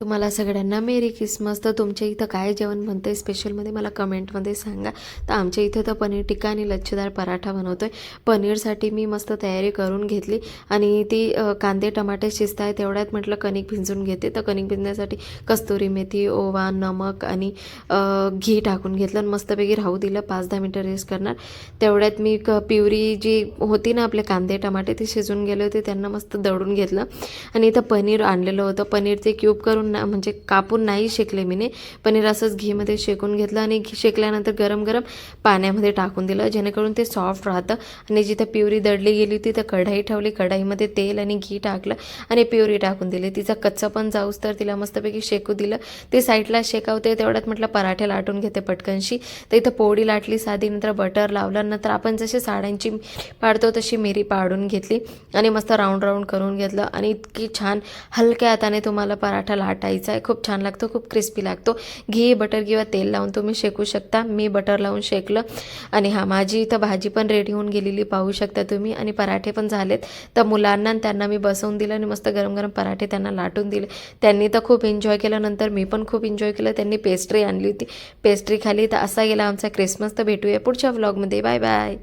तुम्हाला सगळ्यांना मेरी क्रिसमस. तर तुमच्या इथं काय जेवण बनतं आहे स्पेशलमध्ये मला कमेंटमध्ये सांगा. तर आमच्या इथं तर पनीर टिक्का आणि लच्छेदार पराठा बनवतो आहे. पनीरसाठी मी मस्त तयारी करून घेतली आणि ती कांदे टमाटे शिजत आहे तेवढ्यात म्हटलं कणिक भिजवून घेते. तर कणिक भिजण्यासाठी कस्तुरी मेथी, ओवा, नमक आणि घी टाकून घेतलं आणि मस्तपैकी राहू दिलं. 5-10 मिनटं रेस्ट करणार. तेवढ्यात मी प्युरी जी होती ना आपले कांदे टमाटे ते शिजून गेले होते, त्यांना मस्त दळून घेतलं आणि इथं पनीर आणलेलं होतं. पनीर ते क्यूब करून म्हणजे कापून नाही शेकले मीने. पनीर असंच घीमध्ये शेकून घेतलं आणि शेकल्यानंतर गरम गरम पाण्यामध्ये टाकून दिलं जेणेकरून ते सॉफ्ट राहतं. आणि जिथं प्युरी दळली गेली होती तर कढई ठेवली, कढईमध्ये तेल आणि घी टाकलं आणि प्युरी टाकून दिली. तिचा कच्चं पण जाऊस तर तिला मस्तपैकी शेकू दिलं. ते साईडला शेकावते तेवढ्यात म्हटलं पराठे लाटून घेते पटकनशी. तर इथं पोळी लाटली साधी, नंतर बटर लावलं, नंतर आपण जसे साड्यांची पाडतो तशी मिरी पाडून घेतली आणि मस्त राऊंड राऊंड करून घेतलं. आणि इतकी छान हलक्या हाताने तुम्हाला पराठा लाटायचा आहे. खूप छान लागतो, खूप क्रिस्पी लागतो. घी, बटर किंवा तेल लावून तुम्ही शेकू शकता. मी बटर लावून शेकलं. आणि हां, माझी इथं भाजी पण रेडी होऊन गेलेली पाहू शकता तुम्ही. आणि पराठे पण झालेत. तर मुलांना आणि त्यांना मी बसवून दिलं आणि मस्त गरम गरम पराठे त्यांना लाटून दिले. त्यांनी तर खूप एन्जॉय केलं. नंतर मी पण खूप एन्जॉय केलं. त्यांनी पेस्ट्री आणली होती, पेस्ट्री खाली. तर असा गेला आमचा क्रिसमस. तर भेटूया पुढच्या व्लॉगमध्ये. Bye bye.